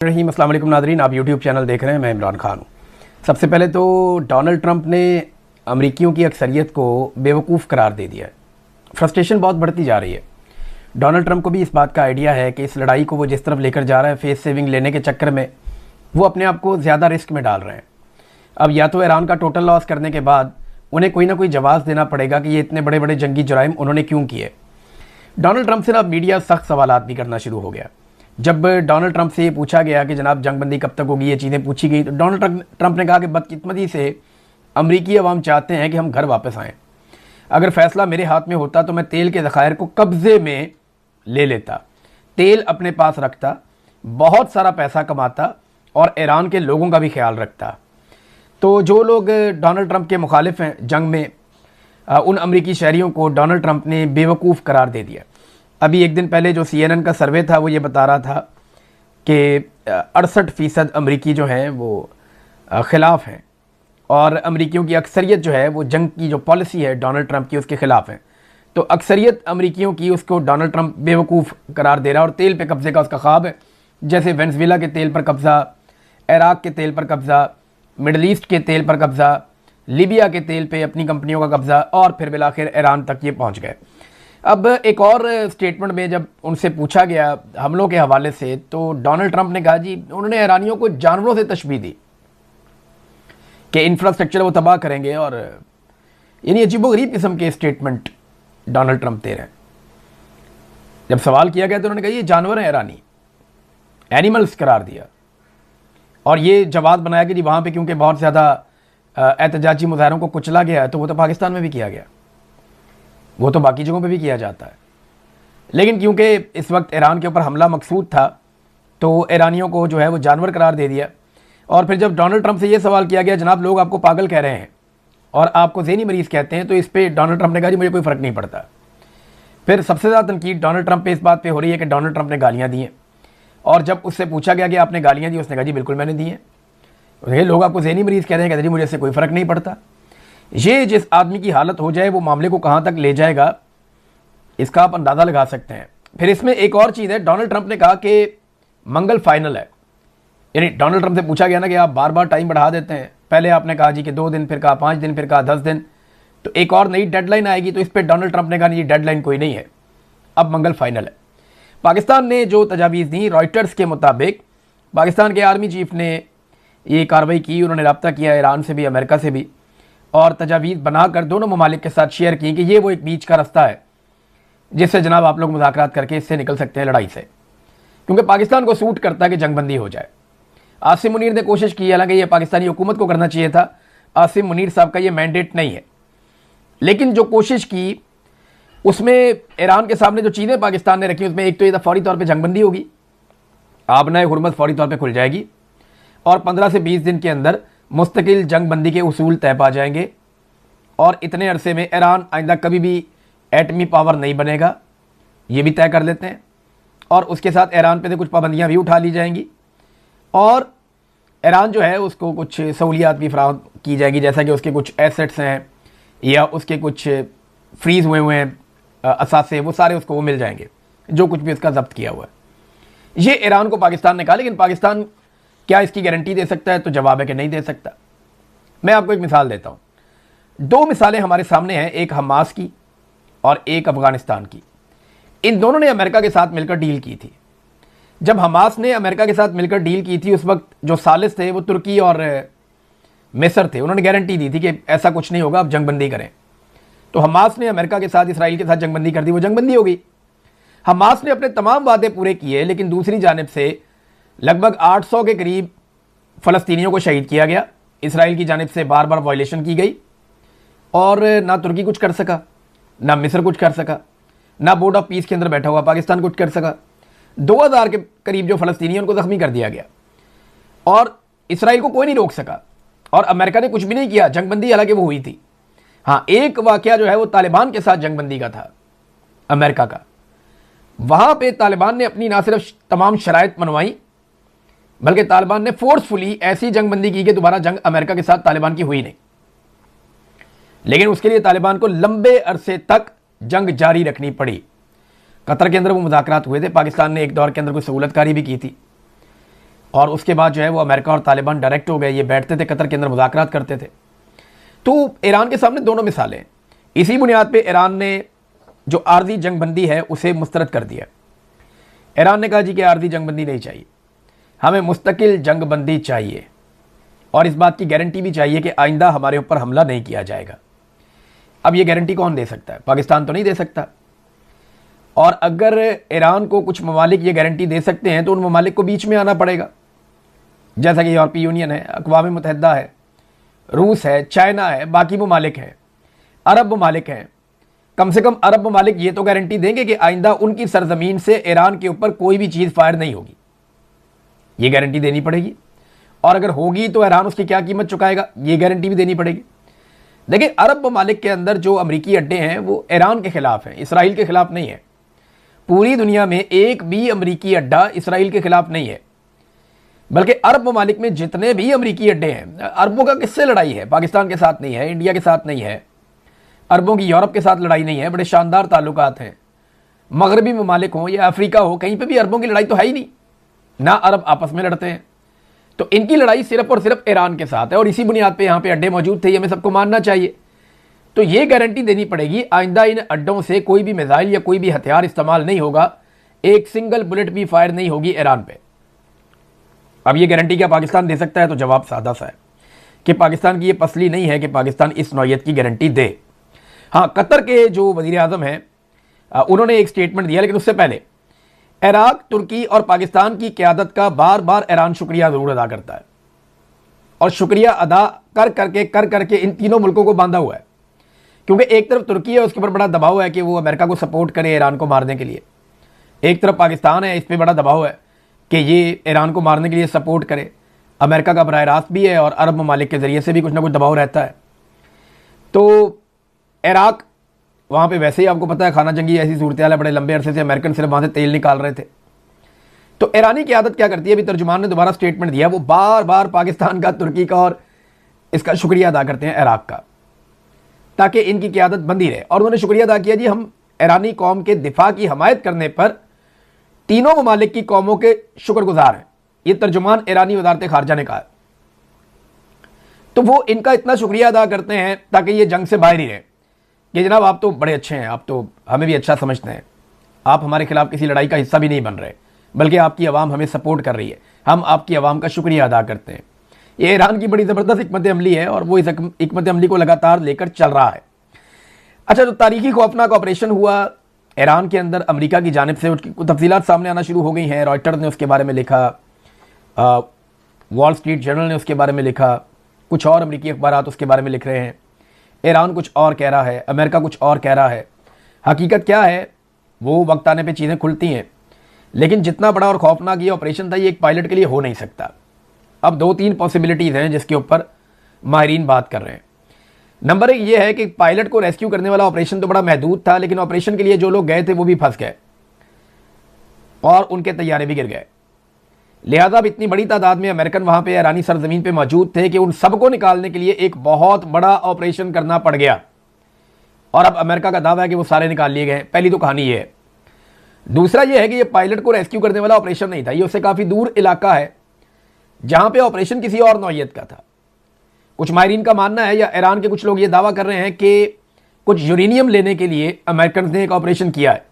रहीम अस्सलाम वालेकुम नादरीन, आप यूट्यूब चैनल देख रहे हैं। मैं इमरान खान हूँ। सबसे पहले तो डोनाल्ड ट्रंप ने अमरीकियों की अक्सरियत को बेवकूफ़ करार दे दिया है। फ्रस्ट्रेशन बहुत बढ़ती जा रही है। डोनाल्ड ट्रंप को भी इस बात का आइडिया है कि इस लड़ाई को वो जिस तरफ लेकर जा रहा है, फेस सेविंग लेने के चक्कर में वो अपने आप को ज़्यादा रिस्क में डाल रहे हैं। अब या तो ईरान का टोटल लॉस करने के बाद उन्हें कोई ना कोई जवाब देना पड़ेगा कि ये इतने बड़े बड़े जंगी जुराइम उन्होंने क्यों किए। डोनाल्ड ट्रंप से ना मीडिया सख्त सवालात भी करना शुरू हो गया। जब डोनाल्ड ट्रंप से ये पूछा गया कि जनाब जंगबंदी कब तक होगी, ये चीज़ें पूछी गई, तो डोनाल्ड ट्रंप ने कहा कि बदकिस्मती से अमरीकी अवाम चाहते हैं कि हम घर वापस आएँ। अगर फैसला मेरे हाथ में होता तो मैं तेल के ज़खायर को कब्ज़े में ले लेता, तेल अपने पास रखता, बहुत सारा पैसा कमाता और ईरान के लोगों का भी ख्याल रखता। तो जो लोग डोनाल्ड ट्रंप के मुखालिफ हैं जंग में, उन अमरीकी शहरियों को डोनाल्ड ट्रंप ने बेवकूफ़ करार दे दिया। अभी एक दिन पहले जो CNN का सर्वे था वो ये बता रहा था कि 68% अमरीकी जो हैं वो ख़िलाफ़ हैं और अमरीकियों की अक्सरियत जो है वो जंग की जो पॉलिसी है डोनाल्ड ट्रंप की उसके ख़िलाफ़ है। तो अक्सरियत अमरीकियों की उसको डोनाल्ड ट्रंप बेवकूफ़ करार दे रहा है और तेल पे कब्ज़े का उसका ख्वाब है। जैसे वेनेज़ुएला के तेल पर कब्ज़ा, इराक़ के तेल पर कब्ज़ा, मिडल ईस्ट के तेल पर कब्ज़ा, लीबिया के तेल पे अपनी कंपनियों का कब्ज़ा और फिर बिलाखिर ईरान तक ये पहुँच गए। अब एक और स्टेटमेंट में जब उनसे पूछा गया हमलों के हवाले से, तो डोनाल्ड ट्रंप ने कहा जी उन्होंने ईरानियों को जानवरों से तशबीह दी कि इंफ्रास्ट्रक्चर वो तबाह करेंगे, और यानी अजीबोगरीब किस्म के स्टेटमेंट डोनाल्ड ट्रंप दे रहे हैं। जब सवाल किया गया तो उन्होंने कहा ये जानवर हैं ईरानी, एनिमल्स करार दिया, और ये जवाब बनाया कि जी वहाँ पे क्योंकि बहुत ज़्यादा एहतजाजी मुजाहरों को कुचला गया है, तो वो तो पाकिस्तान में भी किया गया, वो तो बाकी जगहों पे भी किया जाता है। लेकिन क्योंकि इस वक्त ईरान के ऊपर हमला मकसूद था तो ईरानियों को जो है वो जानवर करार दे दिया। और फिर जब डोनाल्ड ट्रंप से ये सवाल किया गया जनाब लोग आपको पागल कह रहे हैं और आपको ज़हनी मरीज़ कहते हैं, तो इस पर डोनाल्ड ट्रंप ने कहा जी मुझे कोई फ़र्क नहीं पड़ता। फिर सबसे ज़्यादा तनकीद डोनाल्ड ट्रंप पे इस बात पर हो रही है कि डोनाल्ड ट्रंप ने गालियाँ दी हैं, और जब उससे पूछा गया कि आपने गालियाँ दी, उसने कहा जी बिल्कुल मैंने दी हैं। लोग आपको ज़हनी मरीज़ कह रहे हैं, कहते जी मुझे इससे कोई फ़र्क नहीं पड़ता। ये जिस आदमी की हालत हो जाए वो मामले को कहाँ तक ले जाएगा इसका आप अंदाज़ा लगा सकते हैं। फिर इसमें एक और चीज़ है, डोनाल्ड ट्रंप ने कहा कि मंगल फाइनल है। यानी डोनाल्ड ट्रंप से पूछा गया ना कि आप बार बार टाइम बढ़ा देते हैं, पहले आपने कहा जी कि 2 दिन, फिर कहा 5 दिन, फिर कहा 10 दिन, तो एक और नई डेडलाइन आएगी। तो इस पर डोनाल्ड ट्रंप ने कहा ये डेडलाइन कोई नहीं है, अब मंगल फाइनल है। पाकिस्तान ने जो तजावीज़ दी, रॉयटर्स के मुताबिक पाकिस्तान के आर्मी चीफ ने ये कार्रवाई की, उन्होंने रब्ता किया ईरान से भी, अमेरिका से भी, और तजावीज़ बनाकर दोनों ममालिक के साथ शेयर की कि ये वो एक बीच का रास्ता है जिससे जनाब आप लोग मुज़ाकरात करके इससे निकल सकते हैं लड़ाई से, क्योंकि पाकिस्तान को सूट करता है कि जंगबंदी हो जाए। आसिम मुनीर ने कोशिश की, हालांकि ये पाकिस्तानी हुकूमत को करना चाहिए था, आसिम मुनीर साहब का ये मैंडेट नहीं है, लेकिन जो कोशिश की उसमें ईरान के सामने जो चीज़ें पाकिस्तान ने रखी उसमें एक तो ये था फौरी तौर पर जंगबंदी होगी, आबनाए हुर्मत फौरी तौर पर खुल जाएगी और 15 से 20 दिन के अंदर मुस्तकिल जंगबंदी के उसूल तय पा जाएंगे, और इतने अरसे में ईरान आइंदा कभी भी एटमी पावर नहीं बनेगा, ये भी तय कर लेते हैं। और उसके साथ ईरान पे से कुछ पाबंदियां भी उठा ली जाएंगी और ईरान जो है उसको कुछ सहूलियात भी फराहम की जाएगी, जैसा कि उसके कुछ एसेट्स हैं या उसके कुछ फ्रीज़ हुए हैं असासे, वो सारे उसको वो मिल जाएंगे, जो कुछ भी उसका जब्त किया हुआ है। ये ईरान को पाकिस्तान ने कहा, लेकिन पाकिस्तान क्या इसकी गारंटी दे सकता है? तो जवाब है कि नहीं दे सकता। मैं आपको एक मिसाल देता हूँ, 2 मिसालें हमारे सामने हैं, एक हमास की और एक अफ़गानिस्तान की। इन दोनों ने अमेरिका के साथ मिलकर डील की थी। जब हमास ने अमेरिका के साथ मिलकर डील की थी, उस वक्त जो सालिस थे वो तुर्की और मिस्र थे, उन्होंने गारंटी दी थी कि ऐसा कुछ नहीं होगा, अब जंगबंदी करें। तो हमास ने अमेरिका के साथ, इसराइल के साथ जंगबंदी कर दी, वो जंगबंदी हो गई। हमास ने अपने तमाम वादे पूरे किए, लेकिन दूसरी जानिब से लगभग 800 के करीब फ़लस्तीनियों को शहीद किया गया, इसराइल की जानिब से बार बार वायलेशन की गई, और ना तुर्की कुछ कर सका, ना मिस्र कुछ कर सका, ना बोर्ड ऑफ पीस के अंदर बैठा हुआ पाकिस्तान कुछ कर सका। 2000 के करीब जो फ़लस्तीनी उनको ज़ख्मी कर दिया गया और इसराइल को कोई नहीं रोक सका, और अमेरिका ने कुछ भी नहीं किया। जंगबंदी हालांकि वो हुई थी। हाँ, एक वाक़या जो है वो तालिबान के साथ जंगबंदी का था अमेरिका का। वहाँ पे तालिबान ने अपनी ना सिर्फ तमाम शराइत मनवाई, बल्कि तालिबान ने फोर्सफुली ऐसी जंगबंदी की कि दोबारा जंग अमेरिका के साथ तालिबान की हुई नहीं। लेकिन उसके लिए तालिबान को लंबे अरसे तक जंग जारी रखनी पड़ी। कतर के अंदर वो मुज़ाकरात हुए थे, पाकिस्तान ने एक दौर के अंदर कोई सहूलतकारी भी की थी। और उसके बाद जो है वो अमेरिका और तालिबान डायरेक्ट हो गए, ये बैठते थे कतर के अंदर मुज़ाकरात करते थे। तो ईरान के सामने दोनों मिसालें हैं। इसी बुनियाद पे ईरान ने जो आर्जी जंगबंदी है उसे मुस्तरद कर दिया। ईरान ने कहा जी कि आर्जी जंगबंदी नहीं चाहिए, हमें मुस्तकिल जंगबंदी चाहिए और इस बात की गारंटी भी चाहिए कि आइंदा हमारे ऊपर हमला नहीं किया जाएगा। अब ये गारंटी कौन दे सकता है? पाकिस्तान तो नहीं दे सकता। और अगर ईरान को कुछ ममालिक ये गारंटी दे सकते हैं तो उन ममालिक को बीच में आना पड़ेगा, जैसा कि यूरोपीय यूनियन है, अक़वाम मुत्तहिदा है, रूस है, चाइना है, बाकी ममालिक हैं, अरब ममालिक हैं। कम से कम अरब ममालिक ये तो गारंटी देंगे कि आइंदा उनकी सरजमीन से ईरान के ऊपर कोई भी चीज़ फायर नहीं होगी, ये गारंटी देनी पड़ेगी। और अगर होगी तो ईरान उसकी क्या कीमत चुकाएगा, ये गारंटी भी देनी पड़ेगी। देखिए, अरब ममालिक के अंदर जो अमरीकी अड्डे हैं वो ईरान के खिलाफ हैं, इसराइल के खिलाफ नहीं है। पूरी दुनिया में एक भी अमरीकी अड्डा इसराइल के खिलाफ नहीं है, बल्कि अरब ममालिक में जितने भी अमरीकी अड्डे हैं, अरबों का किससे लड़ाई है? पाकिस्तान के साथ नहीं है, इंडिया के साथ नहीं है, अरबों की यूरोप के साथ लड़ाई नहीं है, बड़े शानदार ताल्लुकात हैं। मगरबी ममालिक हों या अफ्रीका हो, कहीं पे भी अरबों की लड़ाई तो है ही नहीं, ना अरब आपस में लड़ते हैं। तो इनकी लड़ाई सिर्फ और सिर्फ ईरान के साथ है और इसी बुनियाद पे यहाँ पे अड्डे मौजूद थे, ये हमें सबको मानना चाहिए। तो ये गारंटी देनी पड़ेगी आइंदा इन अड्डों से कोई भी मिसाइल या कोई भी हथियार इस्तेमाल नहीं होगा, एक सिंगल बुलेट भी फायर नहीं होगी ईरान पे। अब ये गारंटी क्या पाकिस्तान दे सकता है? तो जवाब सादा सा है कि पाकिस्तान की ये पसली नहीं है कि पाकिस्तान इस नौयत की गारंटी दे। हाँ, कतर के जो वज़ीर आज़म हैं उन्होंने एक स्टेटमेंट दिया, लेकिन उससे पहले इराक, तुर्की और पाकिस्तान की क़यादत का बार बार ईरान शुक्रिया ज़रूर अदा करता है और शुक्रिया अदा कर करके इन तीनों मुल्कों को बांधा हुआ है। क्योंकि एक तरफ तुर्की है, उसके ऊपर बड़ा दबाव है कि वो अमेरिका को सपोर्ट करे ईरान को मारने के लिए, एक तरफ पाकिस्तान है, इस पर बड़ा दबाव है कि ये ईरान को मारने के लिए सपोर्ट करे। अमेरिका का बराह रास्त भी है और अरब ममालिक के ज़रिए से भी कुछ ना कुछ दबाव रहता है। तो इराक, वहाँ पे वैसे ही आपको पता है खाना जंगी ऐसी सूरत हाल है, बड़े लंबे अरसे से अमेरिकन सिर्फ वहाँ से तेल निकाल रहे थे। तो ईरानी क़यादत क्या करती है, अभी तर्जुमान ने दोबारा स्टेटमेंट दिया, वो बार बार पाकिस्तान का, तुर्की का और इसका शुक्रिया अदा करते हैं इराक का, ताकि इनकी क़यादत बंदी रहे। और उन्होंने शुक्रिया अदा किया जी, हम ईरानी कौम के दिफा की हमायत करने पर तीनों ममालिक की कौमों के शुक्रगुजार हैं। ये तर्जुमान ईरानी वज़ारत ख़ारजा ने कहा है। तो वो इनका इतना शुक्रिया अदा करते हैं ताकि ये जंग से बाहर ही रहें कि जनाब आप तो बड़े अच्छे हैं, आप तो हमें भी अच्छा समझते हैं, आप हमारे खिलाफ किसी लड़ाई का हिस्सा भी नहीं बन रहे, बल्कि आपकी आवाम हमें सपोर्ट कर रही है, हम आपकी आवाम का शुक्रिया अदा करते हैं। ये ईरान की बड़ी ज़बरदस्त हिकमत अमली है और वो इस हिकमत अमली को लगातार लेकर चल रहा है। अच्छा, जो तारीखी खौफनाक ऑपरेशन हुआ ईरान के अंदर अमेरिका की जानिब से, उसकी तफसीलात सामने आना शुरू हो गई हैं। रॉयटर्स ने उसके बारे में लिखा, वॉल स्ट्रीट जर्नल ने उसके बारे में लिखा, कुछ और अमेरिकी अखबारात उसके बारे में लिख रहे हैं। ईरान कुछ और कह रहा है, अमेरिका कुछ और कह रहा है। हकीकत क्या है वो वक्त आने पे चीज़ें खुलती हैं, लेकिन जितना बड़ा और खौफनाक ये ऑपरेशन था, ये एक पायलट के लिए हो नहीं सकता। अब 2-3 पॉसिबिलिटीज़ हैं जिसके ऊपर माहिरीन बात कर रहे हैं। नंबर 1 ये है कि पायलट को रेस्क्यू करने वाला ऑपरेशन तो बड़ा महदूद था, लेकिन ऑपरेशन के लिए जो लोग गए थे वो भी फंस गए और उनके तैयारे भी गिर गए। लिहाजा अब इतनी बड़ी तादाद में अमेरिकन वहाँ पे ईरानी सरजमीन पे मौजूद थे कि उन सबको निकालने के लिए एक बहुत बड़ा ऑपरेशन करना पड़ गया। और अब अमेरिका का दावा है कि वो सारे निकाल लिए गए। पहली तो कहानी ये है। दूसरा ये है कि ये पायलट को रेस्क्यू करने वाला ऑपरेशन नहीं था, ये उससे काफ़ी दूर इलाका है जहाँ पे ऑपरेशन किसी और नौयत का था। कुछ माहिरीन का मानना है, या ईरान के कुछ लोग ये दावा कर रहे हैं कि कुछ यूरेनियम लेने के लिए अमेरिकन ने एक ऑपरेशन किया है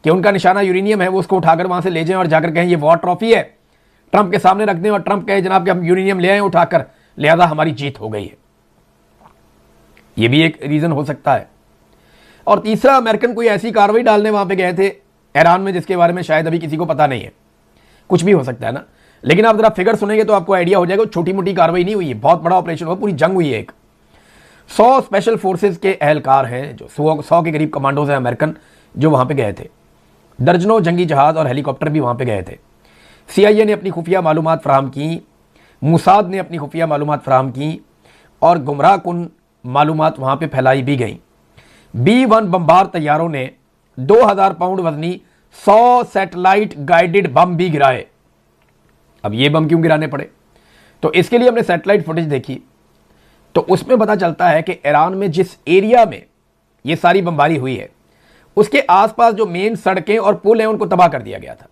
कि उनका निशाना यूरेनियम है, वो उसको उठाकर वहाँ से ले जाएं और जाकर कहें ये वॉर ट्रॉफी है, ट्रंप के सामने रख दें और ट्रंप कहे जनाब कि हम यूरेनियम ले आए उठाकर, लिहाजा हमारी जीत हो गई है। ये भी एक रीज़न हो सकता है। और तीसरा, अमेरिकन कोई ऐसी कार्रवाई डालने वहाँ पे गए थे ईरान में जिसके बारे में शायद अभी किसी को पता नहीं है। कुछ भी हो सकता है ना, लेकिन आप जरा फिगर सुनेंगे तो आपको आइडिया हो जाएगा। छोटी मोटी कार्रवाई नहीं हुई है, बहुत बड़ा ऑपरेशन हुआ, पूरी जंग हुई है। एक 100 स्पेशल फोर्सेज के एहलकार हैं, जो 100 के करीब कमांडोज हैं अमेरिकन, जो वहाँ पे गए थे। दर्जनों जंगी जहाज़ और हेलीकॉप्टर भी वहाँ पे गए थे। CIA ने अपनी खुफिया मालूमात फराहम की, मुसाद ने अपनी खुफिया मालूमात फराहम की और गुमराह कुन मालूमात वहाँ पे फैलाई भी गई। B-1 बम्बार तैयारों ने 2000 पाउंड वजनी 100 सैटेलाइट गाइडेड बम भी गिराए। अब ये बम क्यों गिराने पड़े? तो इसके लिए हमने सैटेलाइट फुटेज देखी, तो उसमें पता चलता है कि ईरान में जिस एरिया में ये सारी बमबारी हुई है, उसके आसपास जो मेन सड़कें और पुल हैं उनको तबाह कर दिया गया था।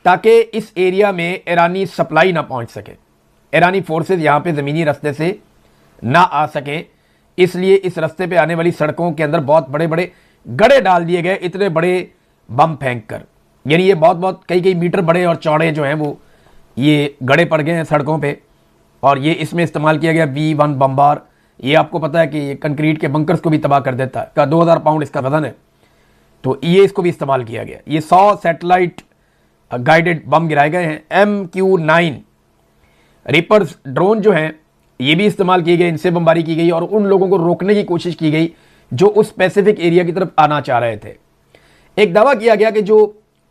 ताकि इस एरिया में ईरानी सप्लाई ना पहुंच सके, ईरानी फोर्सेस यहां पे ज़मीनी रास्ते से ना आ सके। इसलिए इस रास्ते पे आने वाली सड़कों के अंदर बहुत बड़े बड़े गड्ढे डाल दिए गए, इतने बड़े बम फेंक कर। यानी ये बहुत बहुत कई मीटर बड़े और चौड़े जो हैं वो ये गड्ढे पड़ गए हैं सड़कों पे। और ये इसमें इस्तेमाल किया गया V1 बम्बार। ये आपको पता है कि ये कंक्रीट के बंकर्स को भी तबाह कर देता है, का 2000 पाउंड इसका वजन है, तो ये इसको भी इस्तेमाल किया गया। ये 100 सैटेलाइट गाइडेड बम गिराए गए हैं। MQ-9 रिपर्स ड्रोन जो हैं ये भी इस्तेमाल किए गए, इनसे बमबारी की गई और उन लोगों को रोकने की कोशिश की गई जो उस स्पेसिफिक एरिया की तरफ आना चाह रहे थे। एक दावा किया गया कि जो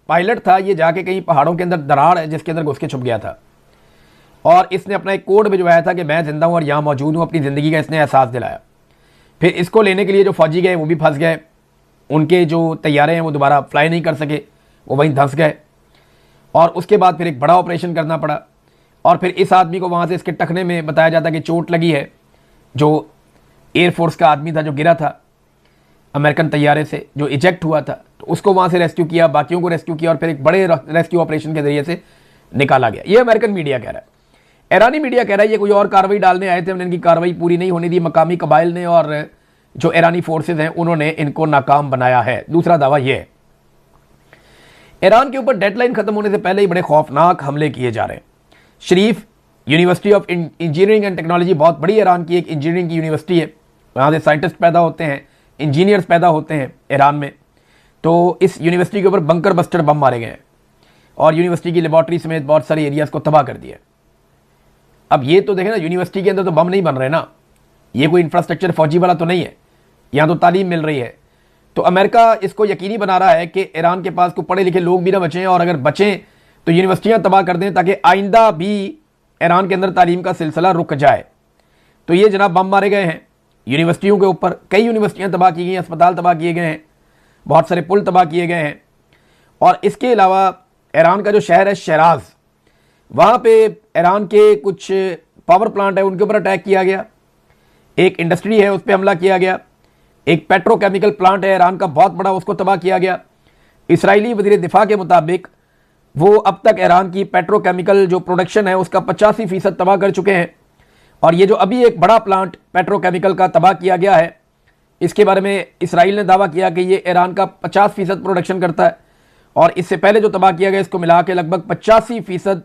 पायलट था ये जाके कहीं पहाड़ों के अंदर दरार है जिसके अंदर घुस के छुप गया था और इसने अपना एक कोड भिजवाया था कि मैं जिंदा हूं और यहां मौजूद हूं, अपनी ज़िंदगी का इसने एहसास दिलाया। फिर इसको लेने के लिए जो फौजी गए वो भी फंस गए, उनके जो तैयारे हैं वो दोबारा फ्लाई नहीं कर सके, वो वहीं धंस गए। और उसके बाद फिर एक बड़ा ऑपरेशन करना पड़ा और फिर इस आदमी को वहाँ से इसके टखने में बताया जाता कि चोट लगी है, जो एयरफोर्स का आदमी था जो गिरा था अमेरिकन तैयारे से, जो इजेक्ट हुआ था, तो उसको वहाँ से रेस्क्यू किया, बाकियों को रेस्क्यू किया और फिर एक बड़े रेस्क्यू ऑपरेशन के जरिए से निकाला गया। ये अमेरिकन मीडिया कह रहा है। ईरानी मीडिया कह रहा है ये कोई और कार्रवाई डालने आए थे, उन्होंने इनकी कार्रवाई पूरी नहीं होने दी, मकामी कबाइल ने और जो ईरानी फोर्सेज हैं उन्होंने इनको नाकाम बनाया है। दूसरा दावा यह है ईरान के ऊपर डेडलाइन खत्म होने से पहले ही बड़े खौफनाक हमले किए जा रहे हैं। Sharif University of Engineering and Technology बहुत बड़ी ईरान की एक इंजीनियरिंग की यूनिवर्सिटी है, वहाँ से साइंटिस्ट पैदा होते हैं, इंजीनियर्स पैदा होते हैं ईरान में। तो इस यूनिवर्सिटी के ऊपर बंकर बस्टर बम मारे गए हैं और यूनिवर्सिटी की लेबॉर्ट्री समेत बहुत सारे एरियाज को तबाह कर दिया। अब ये तो देखें ना, यूनिवर्सिटी के अंदर तो बम नहीं बन रहे ना, ये कोई इंफ्रास्ट्रक्चर फौजी वाला तो नहीं है, यहाँ तो तालीम मिल रही है। तो अमेरिका इसको यकीनी बना रहा है कि ईरान के पास कोई पढ़े लिखे लोग भी ना बचें और अगर बचें तो यूनिवर्सिटियां तबाह कर दें ताकि आइंदा भी ईरान के अंदर तालीम का सिलसिला रुक जाए। तो ये जनाब बम मारे गए हैं यूनिवर्सिटियों के ऊपर, कई यूनिवर्सिटियां तबाह की गई, अस्पताल तबाह किए गए हैं, बहुत सारे पुल तबाह किए गए हैं। और इसके अलावा ईरान का जो शहर है शराज, वहाँ पे ईरान के कुछ पावर प्लांट है उनके ऊपर अटैक किया गया, एक इंडस्ट्री है उस पर हमला किया गया, एक पेट्रोकेमिकल प्लांट है ईरान का बहुत बड़ा, उसको तबाह किया गया। इसराइली वज़ीर दिफा के मुताबिक वो अब तक ईरान की पेट्रोकेमिकल जो प्रोडक्शन है उसका 85% तबाह कर चुके हैं। और ये जो अभी एक बड़ा प्लांट पेट्रोकेमिकल का तबाह किया गया है, इसके बारे में इसराइल ने दावा किया कि ये ईरान का 50% प्रोडक्शन करता है और इससे पहले जो तबाह किया गया इसको मिला के लगभग 85%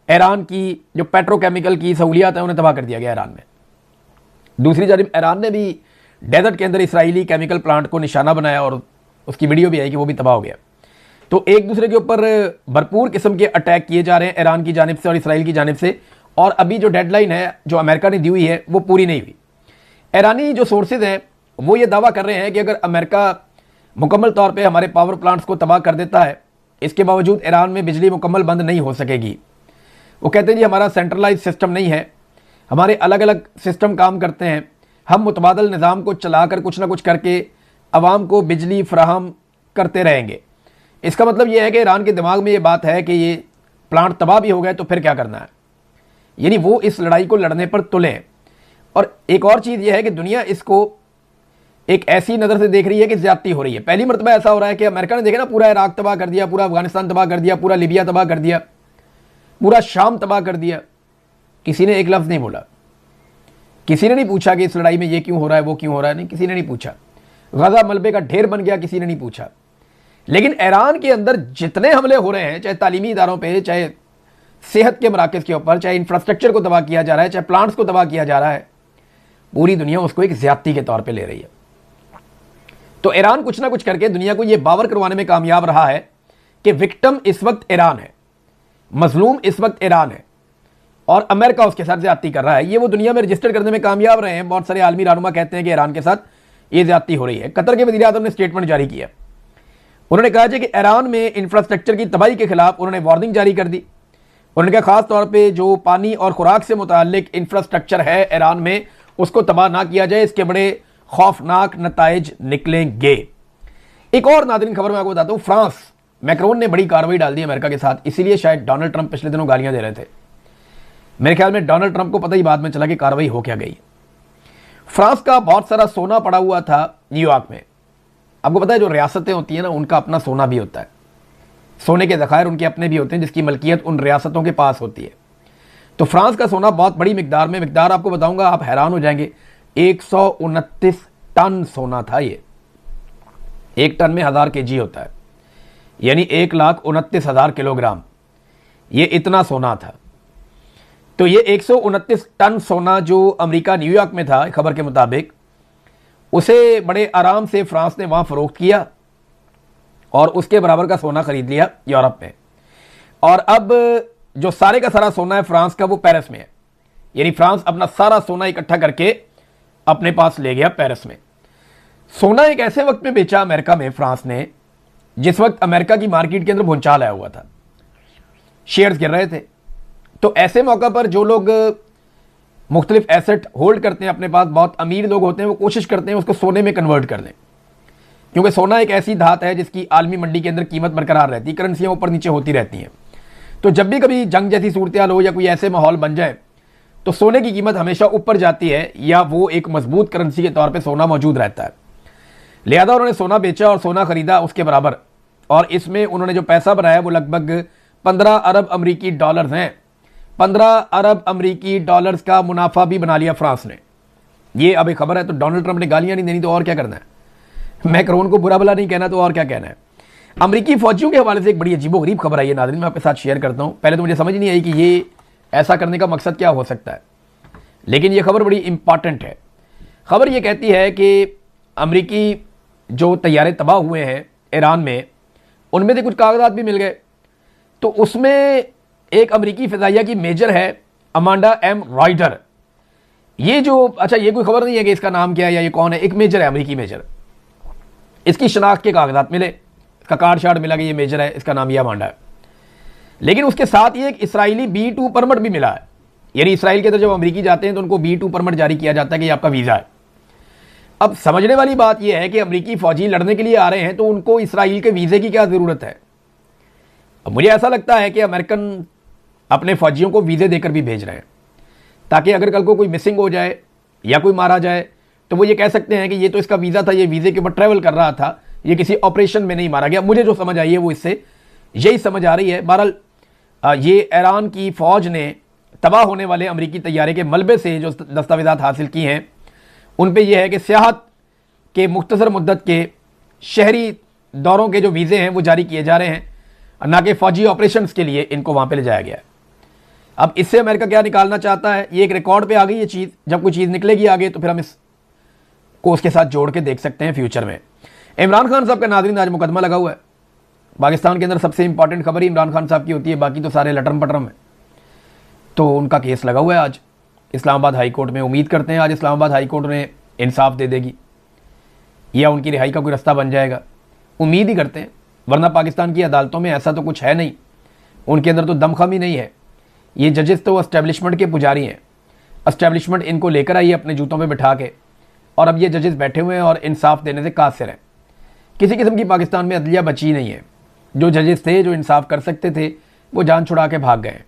ईरान की जो पेट्रोकेमिकल की सहूलियात है उन्हें तबाह कर दिया गया ईरान में। दूसरी जानिब ईरान ने भी डेजर्ट के अंदर इसराइली केमिकल प्लांट को निशाना बनाया और उसकी वीडियो भी आई कि वो भी तबाह हो गया। तो एक दूसरे के ऊपर भरपूर किस्म के अटैक किए जा रहे हैं ईरान की जानिब से और इसराइल की जानिब से, और अभी जो डेडलाइन है जो अमेरिका ने दी हुई है वो पूरी नहीं हुई। ईरानी जो सोर्सेज हैं वो ये दावा कर रहे हैं कि अगर अमेरिका मुकम्मल तौर पर हमारे पावर प्लांट्स को तबाह कर देता है, इसके बावजूद ईरान में बिजली मुकम्मल बंद नहीं हो सकेगी। वो कहते हैं जी हमारा सेंट्रलाइज सिस्टम नहीं है, हमारे अलग अलग सिस्टम काम करते हैं, हम मुतबादल निज़ाम को चलाकर कुछ ना कुछ करके आवाम को बिजली फराहम करते रहेंगे। इसका मतलब यह है कि ईरान के दिमाग में ये बात है कि ये प्लांट तबाह भी हो गए तो फिर क्या करना है, यानी वो इस लड़ाई को लड़ने पर तुले हैं। और एक और चीज़ यह है कि दुनिया इसको एक ऐसी नज़र से देख रही है कि ज़्यादती हो रही है। पहली मरतबा ऐसा हो रहा है कि अमेरिका ने देखा ना, पूरा इराक तबाह कर दिया, पूरा अफगानिस्तान तबाह कर दिया, पूरा लीबिया तबाह कर दिया, पूरा शाम तबाह कर दिया, किसी ने एक लफ्ज़ नहीं बोला, किसी ने नहीं पूछा कि इस लड़ाई में ये क्यों हो रहा है वो क्यों हो रहा है, नहीं, किसी ने नहीं पूछा। गजा मलबे का ढेर बन गया, किसी ने नहीं पूछा। लेकिन ईरान के अंदर जितने हमले हो रहे हैं, चाहे तालीमी इदारों पे, चाहे सेहत के मराकज़ के ऊपर, चाहे इंफ्रास्ट्रक्चर को तबाह किया जा रहा है, चाहे प्लांट्स को तबाह किया जा रहा है, पूरी दुनिया उसको एक ज़्यादती के तौर पर ले रही है। तो ईरान कुछ ना कुछ करके दुनिया को यह बावर करवाने में कामयाब रहा है कि विक्टिम इस वक्त ईरान है, मजलूम इस वक्त ईरान है और अमेरिका उसके साथ ज्यादती कर रहा है। ये वो दुनिया में रजिस्टर करने में कामयाब रहे हैं। बहुत सारे आलमी रहनुमा कहते हैं कि ईरान के साथ ये ज्यादती हो रही है। कतर के वज़ीर आज़म ने स्टेटमेंट जारी किया, उन्होंने कहा कि ईरान में इंफ्रास्ट्रक्चर की तबाही के खिलाफ उन्होंने वार्निंग जारी कर दी। उन्होंने कहा खास तौर पर जो पानी और खुराक से मुताल्लिक इंफ्रास्ट्रक्चर है ईरान में, उसको तबाह ना किया जाए, इसके बड़े खौफनाक नताइज निकलेंगे। एक और नाज़रीन खबर मैं आपको बताता हूँ, फ्रांस, मैक्रोन ने बड़ी कार्रवाई डाल दी अमेरिका के साथ, इसीलिए शायद डोनाल्ड ट्रंप पिछले दिनों गालियां दे रहे थे। मेरे ख्याल में डोनाल्ड ट्रंप को पता ही बाद में चला कि कार्रवाई हो क्या गई। फ्रांस का बहुत सारा सोना पड़ा हुआ था न्यूयॉर्क में। आपको पता है जो रियासतें होती हैं ना, उनका अपना सोना भी होता है। सोने के ज़खायर उनके अपने भी होते हैं जिसकी मलकियत उन रियासतों के पास होती है। तो फ्रांस का सोना बहुत बड़ी मिकदार आपको बताऊंगा, आप हैरान हो जाएंगे। 129 टन सोना था ये। 1 टन में 1000 केजी होता है, यानी 1,29,000 किलोग्राम, ये इतना सोना था। तो ये 129 टन सोना जो अमेरिका न्यूयॉर्क में था खबर के मुताबिक, उसे बड़े आराम से फ्रांस ने वहां फरोख्त किया और उसके बराबर का सोना खरीद लिया यूरोप में। और अब जो सारे का सारा सोना है फ्रांस का, वो पेरिस में है। यानी फ्रांस अपना सारा सोना इकट्ठा करके अपने पास ले गया पेरिस में। सोना एक ऐसे वक्त में बेचा अमेरिका में फ्रांस ने जिस वक्त अमेरिका की मार्केट के अंदर भूचाल आया हुआ था, शेयर्स गिर रहे थे। तो ऐसे मौका पर जो लोग मुख्तलिफ एसेट होल्ड करते हैं अपने पास, बहुत अमीर लोग होते हैं, वो कोशिश करते हैं उसको सोने में कन्वर्ट कर दें, क्योंकि सोना एक ऐसी धात है जिसकी आलमी मंडी के अंदर कीमत बरकरार रहती है, करेंसियां ऊपर नीचे होती रहती हैं। तो जब भी कभी जंग जैसी सूरत हाल हो या कोई ऐसे माहौल बन जाए तो सोने की कीमत हमेशा ऊपर जाती है, या वो एक मजबूत करेंसी के तौर पर सोना मौजूद रहता है। लिहाजा उन्होंने सोना बेचा और सोना खरीदा उसके बराबर, और इसमें उन्होंने जो पैसा बनाया वो लगभग 15 अरब अमरीकी डॉलर्स हैं। 15 अरब अमरीकी डॉलर्स का मुनाफा भी बना लिया फ्रांस ने। ये अब एक खबर है, तो डोनाल्ड ट्रंप ने गालियां नहीं देनी तो और क्या करना है, मैक्रोन को बुरा भला नहीं कहना तो और क्या कहना है। अमरीकी फौजियों के हवाले से एक बड़ी अजीबोगरीब खबर आई है नाज़रीन, मैं आपके साथ शेयर करता हूं। पहले तो मुझे समझ नहीं आई कि ये ऐसा करने का मकसद क्या हो सकता है, लेकिन ये खबर बड़ी इंपॉर्टेंट है। खबर ये कहती है कि अमरीकी जो तैयारे तबाह हुए हैं ईरान में, उनमें से कुछ कागजात भी मिल गए। तो उसमें एक अमरीकी फ़िज़ाइया की मेजर है अमांडा एम राइडर। ये जो, अच्छा ये कोई खबर नहीं है कि इसका नाम क्या है या ये कौन है, एक मेजर है, अमरीकी मेजर। इसकी शनाख्त के कागजात मिले, इसका कार्ड शार्ड मिला कि ये मेजर है, इसका नाम ये अमांडा है। लेकिन उसके साथ ये एक इसराइली B2 परमिट भी मिला है। यानी इसराइल के अंदर जब अमरीकी जाते हैं तो उनको B2 परमिट जारी किया जाता है कि ये आपका वीज़ा है। अब समझने वाली बात यह है कि अमरीकी फौजी लड़ने के लिए आ रहे हैं तो उनको इसराइल के वीज़े की क्या ज़रूरत है। अब मुझे ऐसा लगता है कि अमेरिकन अपने फौजियों को वीज़े देकर भी भेज रहे हैं, ताकि अगर कल को कोई मिसिंग हो जाए या कोई मारा जाए तो वो ये कह सकते हैं कि ये तो इसका वीज़ा था, ये वीज़े के ऊपर ट्रैवल कर रहा था, ये किसी ऑपरेशन में नहीं मारा गया। मुझे जो समझ आई है वो इससे यही समझ आ रही है। बहरहाल ये ईरान की फ़ौज ने तबाह होने वाले अमरीकी तैयारे के मलबे से जो दस्तावेज़ात हासिल की हैं उन पे यह है कि सियाहत के मुख्तसर मुद्दत के शहरी दौरों के जो वीज़े हैं वो जारी किए जा रहे हैं, ना कि फ़ौजी ऑपरेशंस के लिए इनको वहाँ पे ले जाया गया है। अब इससे अमेरिका क्या निकालना चाहता है, ये एक रिकॉर्ड पे आ गई ये चीज़। जब कोई चीज़ निकलेगी आगे तो फिर हम इसको उसके साथ जोड़ के देख सकते हैं फ्यूचर में। इमरान खान साहब का नाज़रीन आज मुकदमा लगा हुआ है पाकिस्तान के अंदर। सबसे इंपॉर्टेंट खबर ही इमरान खान साहब की होती है, बाकी तो सारे लटरम पटरम है। तो उनका केस लगा हुआ है आज इस्लामाबाद हाई कोर्ट में। उम्मीद करते हैं आज इस्लामाबाद हाई कोर्ट उन्हें इंसाफ दे देगी या उनकी रिहाई का कोई रास्ता बन जाएगा, उम्मीद ही करते हैं। वरना पाकिस्तान की अदालतों में ऐसा तो कुछ है नहीं, उनके अंदर तो दमखम ही नहीं है। ये जजेस तो एस्टेब्लिशमेंट के पुजारी हैं। एस्टेब्लिशमेंट इनको लेकर आई है अपने जूतों में बिठा के, और अब ये जजेस बैठे हुए हैं और इंसाफ देने से कासिर हैं। किसी किस्म की पाकिस्तान में अदलिया बची नहीं है। जो जजेस थे जो इंसाफ कर सकते थे वो जान छुड़ा के भाग गए,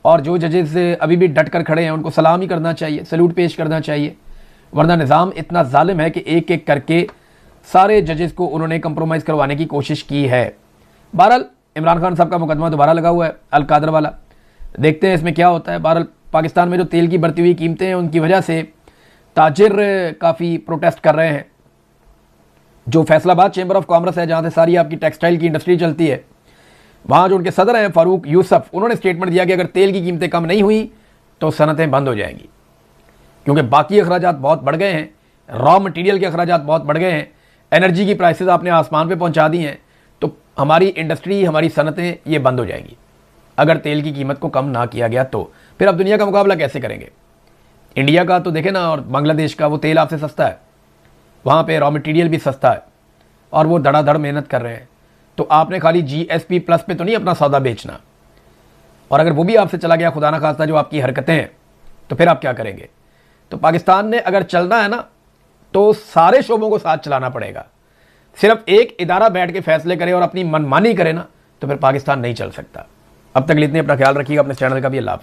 और जो जजेस अभी भी डट कर खड़े हैं उनको सलाम ही करना चाहिए, सल्यूट पेश करना चाहिए। वरना निज़ाम इतना जालिम है कि एक एक करके सारे जजेस को उन्होंने कंप्रोमाइज़ करवाने की कोशिश की है। बहरहाल इमरान खान साहब का मुकदमा दोबारा लगा हुआ है अल कादर वाला, देखते हैं इसमें क्या होता है। बहरहाल पाकिस्तान में जो तेल की बढ़ती हुई कीमतें हैं उनकी वजह से ताजिर काफ़ी प्रोटेस्ट कर रहे हैं। जो फैसलाबाद चैम्बर ऑफ कॉमर्स है, जहाँ से सारी आपकी टेक्सटाइल की इंडस्ट्री चलती है, वहाँ जो उनके सदर हैं फ़ारूक यूसुफ, उन्होंने स्टेटमेंट दिया कि अगर तेल की कीमतें कम नहीं हुई तो सनतें बंद हो जाएंगी, क्योंकि बाकी अखराजात बहुत बढ़ गए हैं, रॉ मटेरियल के अखराजात बहुत बढ़ गए हैं, एनर्जी की प्राइसेस आपने आसमान पे पहुंचा दी हैं, तो हमारी इंडस्ट्री, हमारी सनतें ये बंद हो जाएंगी अगर तेल की कीमत को कम ना किया गया तो। फिर आप दुनिया का मुकाबला कैसे करेंगे? इंडिया का तो देखें ना, और बांग्लादेश का, वो तेल आपसे सस्ता है, वहाँ पे रॉ मटेरियल भी सस्ता है और वो धड़ाधड़ मेहनत कर रहे हैं। तो आपने खाली GSP प्लस पे तो नहीं अपना सौदा बेचना, और अगर वो भी आपसे चला गया खुदा ना खास्ता जो आपकी हरकतें हैं, तो फिर आप क्या करेंगे? तो पाकिस्तान ने अगर चलना है ना तो सारे शोबों को साथ चलाना पड़ेगा। सिर्फ एक इदारा बैठ के फैसले करे और अपनी मनमानी करे ना तो फिर पाकिस्तान नहीं चल सकता। अब तक इतने, अपना ख्याल रखिएगा, अपने चैनल का भी। अल्लाह हाफ़िज़।